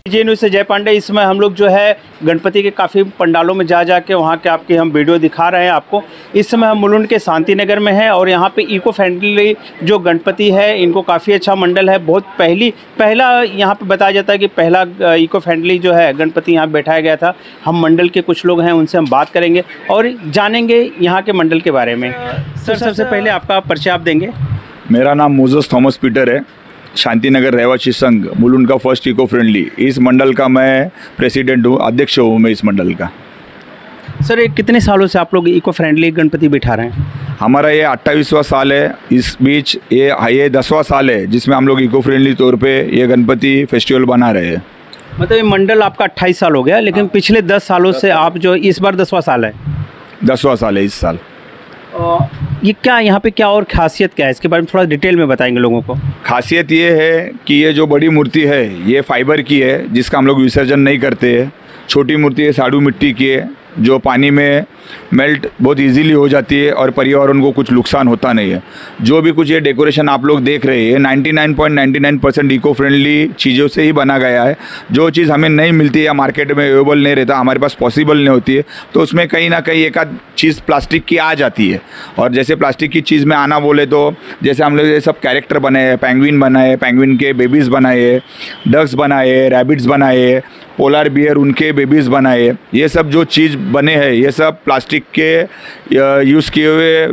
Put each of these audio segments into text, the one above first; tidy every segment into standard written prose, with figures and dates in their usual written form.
जे news से जय पांडे। इसमें हम लोग जो है गणपति के काफ़ी पंडालों में जा के वहाँ के आपके हम वीडियो दिखा रहे हैं आपको। इस समय हम मुलुंड के शांति नगर में हैं और यहाँ पे इको फ्रेंडली जो गणपति है इनको काफ़ी अच्छा मंडल है। बहुत पहला यहाँ पे बताया जाता है कि पहला इको फ्रेंडली जो है गणपति यहाँ बैठाया गया था। हम मंडल के कुछ लोग हैं उनसे हम बात करेंगे और जानेंगे यहाँ के मंडल के बारे में। सर सबसे पहले आपका परिचय आप देंगे। मेरा नाम मोजेस थॉमस पीटर है। शांति नगर रहवासी संघ मुलुंड का फर्स्ट इको फ्रेंडली इस मंडल का मैं प्रेसिडेंट हूँ, अध्यक्ष हूँ मैं इस मंडल का। सर ये कितने सालों से आप लोग इको फ्रेंडली गणपति बिठा रहे हैं? हमारा ये 28वां साल है। इस बीच ये 10वां साल है जिसमें हम लोग इको फ्रेंडली तौर पे ये गणपति फेस्टिवल बना रहे हैं। मतलब ये मंडल आपका 28 साल हो गया, लेकिन पिछले 10 सालों से आप जो इस बार 10वां साल है? 10वां साल है इस साल। ये क्या यहाँ पे क्या और खासियत क्या है, इसके बारे में थोड़ा डिटेल में बताएंगे लोगों को। खासियत ये है कि ये जो बड़ी मूर्ति है ये फाइबर की है जिसका हम लोग विसर्जन नहीं करते हैं। छोटी मूर्ति है साड़ू मिट्टी की है जो पानी में मेल्ट बहुत इजीली हो जाती है और पर्यावरण को कुछ नुकसान होता नहीं है। जो भी कुछ ये डेकोरेशन आप लोग देख रहे हैं 99.99% इको फ्रेंडली चीज़ों से ही बना गया है। जो चीज़ हमें नहीं मिलती या मार्केट में अवेलेबल नहीं रहता, हमारे पास पॉसिबल नहीं होती है, तो उसमें कहीं ना कहीं एक आध चीज़ प्लास्टिक की आ जाती है। और जैसे प्लास्टिक की चीज़ में आना बोले तो जैसे हम लोग ये सब कैरेक्टर बनाए, पेंगुइन बनाए, पेंगुइन के बेबीज़ बनाए, डक्स बनाए, रैबिट्स बनाए, पोलर बियर उनके बेबीज़ बनाए, ये सब जो चीज़ बने हैं ये सब प्लास्टिक के यूज़ किए हुए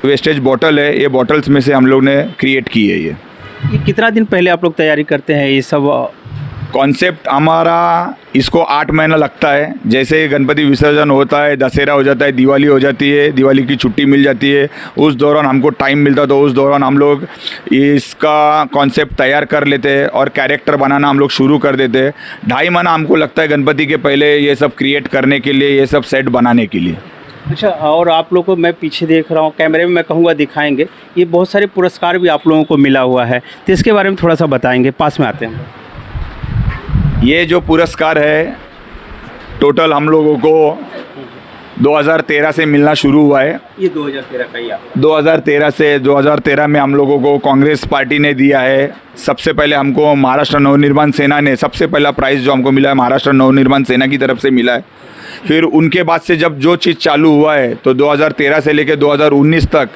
वेस्टेज बॉटल है। ये बॉटल्स में से हम लोग ने क्रिएट की है। ये कितना दिन पहले आप लोग तैयारी करते हैं ये सब? कॉन्सेप्ट हमारा इसको 8 महीना लगता है। जैसे गणपति विसर्जन होता है, दशहरा हो जाता है, दिवाली हो जाती है, दिवाली की छुट्टी मिल जाती है, उस दौरान हमको टाइम मिलता तो उस दौरान हम लोग इसका कॉन्सेप्ट तैयार कर लेते हैं और कैरेक्टर बनाना हम लोग शुरू कर देते हैं। 2.5 महीना हमको लगता है गणपति के पहले ये सब क्रिएट करने के लिए, ये सब सेट बनाने के लिए। अच्छा, और आप लोगों को मैं पीछे देख रहा हूँ, कैमरे में मैं कहूँगा दिखाएंगे, ये बहुत सारे पुरस्कार भी आप लोगों को मिला हुआ है, तो इसके बारे में थोड़ा सा बताएंगे। पास में आते हैं। ये जो पुरस्कार है टोटल हम लोगों को 2013 से मिलना शुरू हुआ है। ये 2013 का ही आपका? 2013 में हम लोगों को कांग्रेस पार्टी ने दिया है। सबसे पहले हमको महाराष्ट्र नवनिर्माण सेना ने सबसे पहला प्राइज़ जो हमको मिला है महाराष्ट्र नवनिर्माण सेना की तरफ से मिला है। फिर उनके बाद से जब जो चीज़ चालू हुआ है तो 2013 से लेकर 2019 तक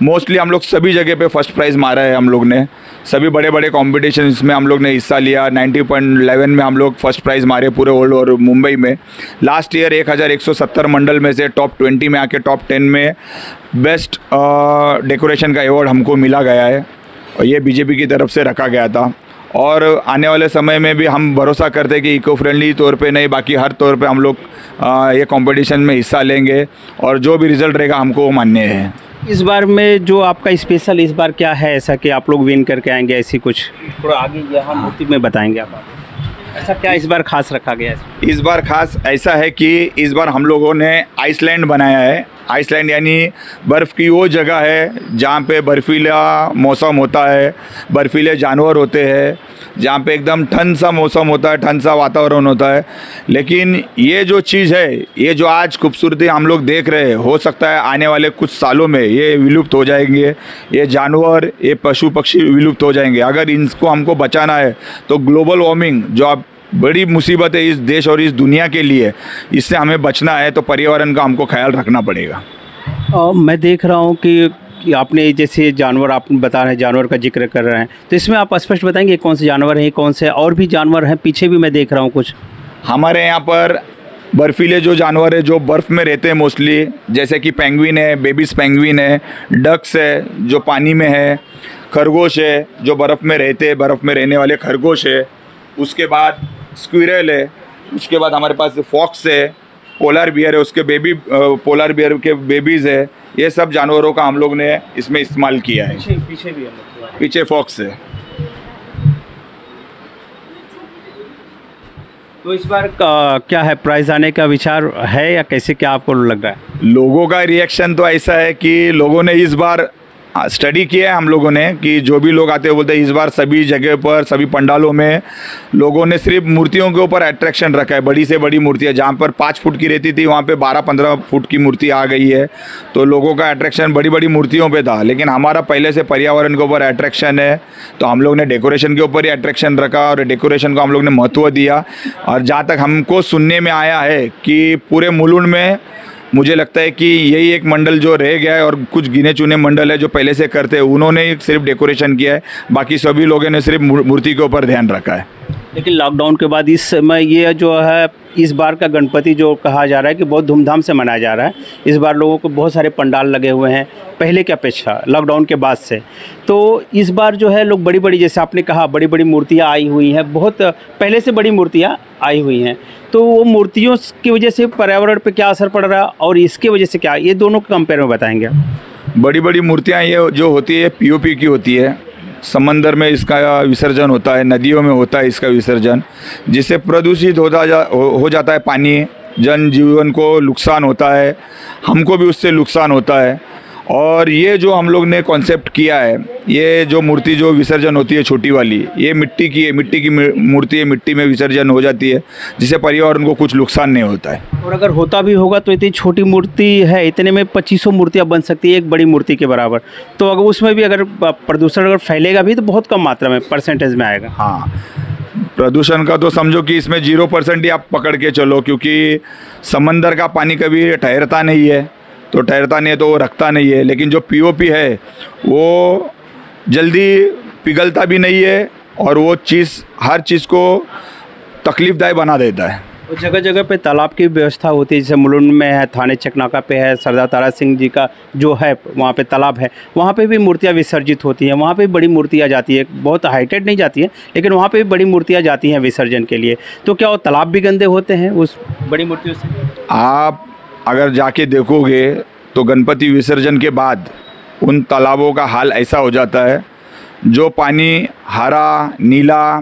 मोस्टली हम लोग सभी जगह पे फर्स्ट प्राइज़ मारा है। हम लोग ने सभी बड़े बड़े कॉम्पिटिशन में हम लोग ने हिस्सा लिया। 90.11 में हम लोग फर्स्ट प्राइज़ मारे पूरे वर्ल्ड और मुंबई में। लास्ट ईयर 1170 मंडल में से टॉप 20 में आके टॉप 10 में बेस्ट डेकोरेशन का अवार्ड हमको मिला गया है और ये बीजेपी की तरफ से रखा गया था। और आने वाले समय में भी हम भरोसा करते हैं कि इको फ्रेंडली तौर पे नहीं बाकी हर तौर पे हम लोग ये कंपटीशन में हिस्सा लेंगे और जो भी रिज़ल्ट रहेगा हमको वो मान्य है। इस बार में जो आपका स्पेशल इस बार क्या है ऐसा कि आप लोग विन करके आएंगे? ऐसी कुछ थोड़ा आगे यहाँ मूर्ति में बताएंगे आप, ऐसा क्या इस बार खास रखा गया है? इस बार खास ऐसा है कि इस बार हम लोगों ने आइसलैंड बनाया है। आइसलैंड यानी बर्फ़ की वो जगह है जहाँ पे बर्फीला मौसम होता है, बर्फीले जानवर होते हैं, जहाँ पे एकदम ठंड सा मौसम होता है, ठंड सा वातावरण होता है। लेकिन ये जो चीज़ है, ये जो आज खूबसूरती हम लोग देख रहे हैं, हो सकता है आने वाले कुछ सालों में ये विलुप्त हो जाएंगे। ये जानवर, ये पशु पक्षी विलुप्त हो जाएंगे। अगर इनको हमको बचाना है तो ग्लोबल वार्मिंग जो अब बड़ी मुसीबत है इस देश और इस दुनिया के लिए, इससे हमें बचना है तो पर्यावरण का हमको ख्याल रखना पड़ेगा। मैं देख रहा हूँ कि आपने जैसे जानवर आप बता रहे हैं, जानवर का जिक्र कर रहे हैं, तो इसमें आप स्पष्ट बताएंगे कौन से जानवर हैं, कौन से और भी जानवर हैं? पीछे भी मैं देख रहा हूँ कुछ। हमारे यहाँ पर बर्फीले जो जानवर है जो बर्फ़ में रहते हैं मोस्टली, जैसे कि पेंगुइन है, बेबीज़ पेंगुइन है, डक्स है जो पानी में है, खरगोश है जो बर्फ़ में रहते हैं, बर्फ़ में रहने वाले खरगोश है, उसके बाद स्क्विरल है, उसके बाद हमारे पास फॉक्स है, पोलर बियर है, उसके बेबी पोलर बियर के बेबीज़ है। ये सब जानवरों का हम लोग ने इसमें इस्तेमाल किया है। पीछे भी है, पीछे फॉक्स है। तो इस बार क्या है, प्राइज़ आने का विचार है या कैसे, क्या आपको लग रहा है? लोगों का रिएक्शन तो ऐसा है कि लोगों ने इस बार हाँ, स्टडी किया है हम लोगों ने कि जो भी लोग आते हैं बोलते हैं इस बार सभी जगह पर सभी पंडालों में लोगों ने सिर्फ मूर्तियों के ऊपर अट्रैक्शन रखा है। बड़ी से बड़ी मूर्तियाँ जहाँ पर 5 फुट की रहती थी वहाँ पे 12-15 फुट की मूर्ति आ गई है, तो लोगों का अट्रैक्शन बड़ी बड़ी मूर्तियों पे था। लेकिन हमारा पहले से पर्यावरण के ऊपर अट्रैक्शन है, तो हम लोग ने डेकोरेशन के ऊपर ही अट्रैक्शन रखा और डेकोरेशन को हम लोग ने महत्व दिया। और जहाँ तक हमको सुनने में आया है कि पूरे मुलुंड में मुझे लगता है कि यही एक मंडल जो रह गया है और कुछ गिने चुने मंडल है जो पहले से करते हैं, उन्होंने सिर्फ डेकोरेशन किया है, बाकी सभी लोगों ने सिर्फ मूर्ति के ऊपर ध्यान रखा है। लेकिन लॉकडाउन के बाद इस समय ये जो है इस बार का गणपति जो कहा जा रहा है कि बहुत धूमधाम से मनाया जा रहा है, इस बार लोगों को बहुत सारे पंडाल लगे हुए हैं पहले की अपेक्षा लॉकडाउन के बाद से। तो इस बार जो है लोग बड़ी बड़ी, जैसे आपने कहा, बड़ी बड़ी मूर्तियाँ आई हुई हैं, बहुत पहले से बड़ी मूर्तियाँ आई हुई हैं, तो वो मूर्तियों की वजह से पर्यावरण पे क्या असर पड़ रहा है और इसकी वजह से क्या, ये दोनों के कंपेयर में बताएंगे? बड़ी बड़ी मूर्तियाँ ये जो होती है पीओपी की होती है, समंदर में इसका विसर्जन होता है, नदियों में होता है इसका विसर्जन, जिससे प्रदूषित हो जाता है पानी, जनजीवन को नुकसान होता है, हमको भी उससे नुकसान होता है। और ये जो हम लोग ने कॉन्सेप्ट किया है, ये जो मूर्ति जो विसर्जन होती है छोटी वाली, ये मिट्टी की है, मिट्टी की मूर्ति है, मिट्टी में विसर्जन हो जाती है, जिससे पर्यावरण को कुछ नुकसान नहीं होता है। और अगर होता भी होगा तो इतनी छोटी मूर्ति है, इतने में 2500 मूर्तियाँ बन सकती है एक बड़ी मूर्ति के बराबर, तो अगर उसमें भी अगर प्रदूषण अगर फैलेगा भी तो बहुत कम मात्रा में परसेंटेज में आएगा। हाँ, प्रदूषण का तो समझो कि इसमें 0% ही आप पकड़ के चलो, क्योंकि समंदर का पानी कभी ठहरता नहीं है, तो ठहरता नहीं है तो वो रखता नहीं है। लेकिन जो पीओपी है वो जल्दी पिघलता भी नहीं है और वो चीज़ हर चीज़ को तकलीफ़दायक बना देता है। और जगह जगह पे तालाब की व्यवस्था होती है, जैसे मुलुंड में है, थाने चकनाका पे है, सरदार तारा सिंह जी का जो है वहाँ पे तालाब है, वहाँ पे भी मूर्तियाँ विसर्जित होती हैं, वहाँ पे भी बड़ी मूर्तियाँ जाती है, बहुत हाइटेड नहीं जाती है लेकिन वहाँ पे भी बड़ी मूर्तियाँ जाती हैं विसर्जन के लिए। तो क्या वो तालाब भी गंदे होते हैं उस बड़ी मूर्तियों से? आप अगर जाके देखोगे तो गणपति विसर्जन के बाद उन तालाबों का हाल ऐसा हो जाता है, जो पानी हरा, नीला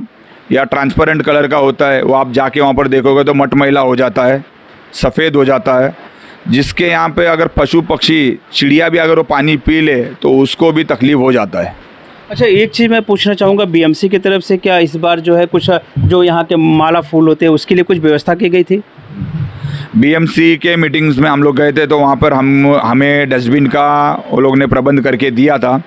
या ट्रांसपेरेंट कलर का होता है, वो आप जाके वहाँ पर देखोगे तो मटमैला हो जाता है, सफ़ेद हो जाता है, जिसके यहाँ पे अगर पशु पक्षी चिड़िया भी अगर वो पानी पी ले तो उसको भी तकलीफ़ हो जाता है। अच्छा, एक चीज़ मैं पूछना चाहूँगा, बीएमसी की तरफ से क्या इस बार जो है कुछ जो यहाँ के माला फूल होते हैं उसके लिए कुछ व्यवस्था की गई थी? बीएमसी के मीटिंग्स में हम लोग गए थे तो वहाँ पर हमें डस्टबिन का वो लोग ने प्रबंध करके दिया था,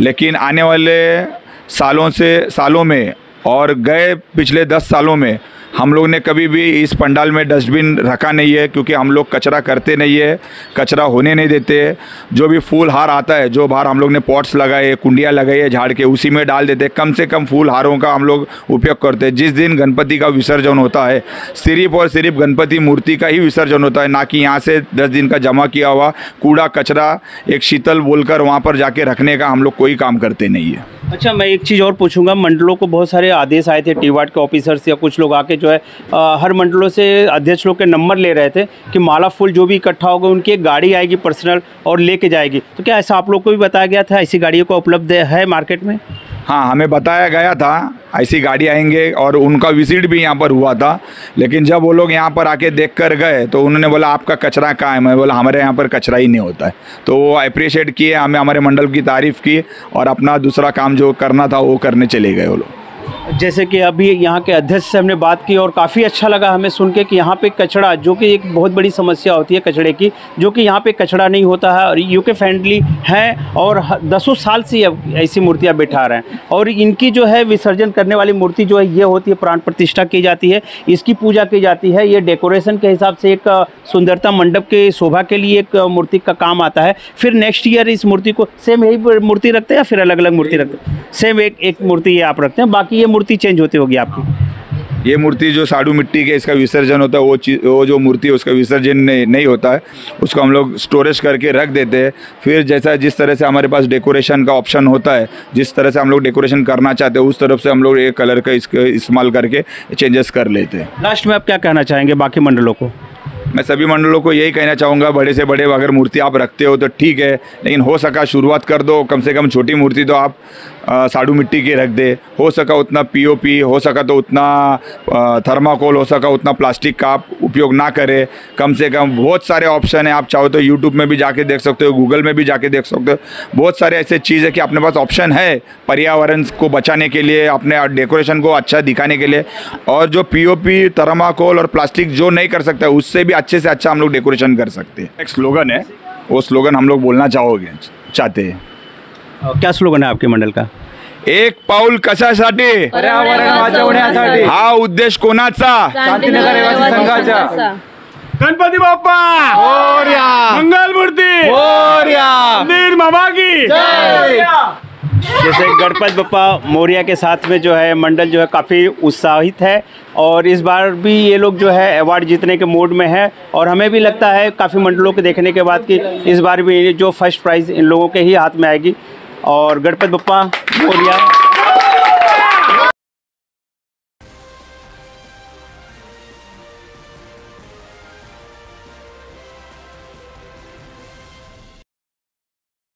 लेकिन आने वाले सालों में और गए पिछले 10 सालों में हम लोग ने कभी भी इस पंडाल में डस्टबिन रखा नहीं है, क्योंकि हम लोग कचरा करते नहीं है, कचरा होने नहीं देते। जो भी फूल हार आता है, जो बाहर हम लोग ने पॉट्स लगाए, कुंडियाँ लगाई है झाड़ के, उसी में डाल देते। कम से कम फूल हारों का हम लोग उपयोग करते हैं। जिस दिन गणपति का विसर्जन होता है सिर्फ और सिर्फ गणपति मूर्ति का ही विसर्जन होता है, ना कि यहाँ से 10 दिन का जमा किया हुआ कूड़ा कचरा एक शीतल बोलकर वहाँ पर जाके रखने का हम लोग कोई काम करते नहीं है। अच्छा, मैं एक चीज़ और पूछूंगा, मंडलों को बहुत सारे आदेश आए थे, टीवाट के ऑफिसर्स या कुछ लोग आके जो है हर मंडलों से अध्यक्ष लोग के नंबर ले रहे थे कि माला फूल जो भी इकट्ठा होगा उनकी एक गाड़ी आएगी पर्सनल और लेके जाएगी, तो क्या ऐसा आप लोग को भी बताया गया था? ऐसी गाड़ियों को उपलब्ध है मार्केट में? हाँ, हमें बताया गया था ऐसी गाड़ी आएंगे और उनका विजिट भी यहाँ पर हुआ था, लेकिन जब वो लोग यहाँ पर आके देख कर गए तो उन्होंने बोला आपका कचरा कहाँ है? मैं बोला हमारे यहाँ पर कचरा ही नहीं होता है। तो वो अप्रिशिएट किए, हमें हमारे मंडल की तारीफ़ की और अपना दूसरा काम जो करना था वो करने चले गए वो लोग। जैसे कि अभी यहाँ के अध्यक्ष से हमने बात की और काफ़ी अच्छा लगा हमें सुन के कि यहाँ पे कचरा, जो कि एक बहुत बड़ी समस्या होती है कचड़े की, जो कि यहाँ पे कचड़ा नहीं होता है और यूके फ्रेंडली है और 10 साल से ऐसी मूर्तियाँ बैठा रहे हैं। और इनकी जो है विसर्जन करने वाली मूर्ति जो है ये होती है, प्राण प्रतिष्ठा की जाती है, इसकी पूजा की जाती है। ये डेकोरेशन के हिसाब से एक सुंदरता मंडप के शोभा के लिए एक मूर्ति का काम आता है। फिर नेक्स्ट ईयर इस मूर्ति को सेम यही मूर्ति रखते हैं या फिर अलग अलग मूर्ति रखते हैं? सेम एक मूर्ति ये आप रखते हैं, बाकी ये मूर्ति चेंज होती होगी आपकी? ये मूर्ति जो साड़ू मिट्टी के इसका विसर्जन होता है वो जो मूर्ति है उसका विसर्जन नहीं होता है, उसको हम लोग स्टोरेज करके रख देते हैं। फिर जिस तरह से हमारे पास डेकोरेशन का ऑप्शन होता है, जिस तरह से हम लोग डेकोरेशन करना चाहते हैं उस तरफ से हम लोग एक कलर का इसका इस्तेमाल करके चेंजेस कर लेते हैं। लास्ट में आप क्या कहना चाहेंगे बाकी मंडलों को? मैं सभी मंडलों को यही कहना चाहूँगा, बड़े से बड़े अगर मूर्ति आप रखते हो तो ठीक है, लेकिन हो सका शुरुआत कर दो। कम से कम छोटी मूर्ति तो आप साड़ू मिट्टी के रख दे, हो सका उतना पीओपी, हो सका तो उतना थर्माकोल, हो सका उतना प्लास्टिक का आप उपयोग ना करें। कम से कम बहुत सारे ऑप्शन है, आप चाहो तो यूट्यूब में भी जाके देख सकते हो, गूगल में भी जाके देख सकते हो। बहुत सारे ऐसे चीज़ है कि अपने पास ऑप्शन है पर्यावरण को बचाने के लिए, अपने डेकोरेशन को अच्छा दिखाने के लिए। और जो पीओपी, थर्माकोल और प्लास्टिक जो नहीं कर सकता है, उससे भी अच्छे से अच्छा हम लोग डेकोरेशन कर सकते हैं। एक स्लोगन है, वो स्लोगन हम लोग बोलना चाहते हैं। क्या स्लोगन है आपके मंडल का? एक पाऊल कशासाठी, पर्यावरण वाचवण्यासाठी, हा उद्देश कोणाचा? शांतीनगर रहिवासी संघाचा। गणपति बाप्पा मोरया, मंगल मूर्ति मोरया, वीर मामा की जय। जैसे गणपति बप्पा मोरिया के साथ में जो है मंडल जो है काफ़ी उत्साहित है और इस बार भी ये लोग जो है अवार्ड जीतने के मूड में है। और हमें भी लगता है काफ़ी मंडलों के देखने के बाद कि इस बार भी जो फर्स्ट प्राइज़ इन लोगों के ही हाथ में आएगी। और गणपति बप्पा मोरिया।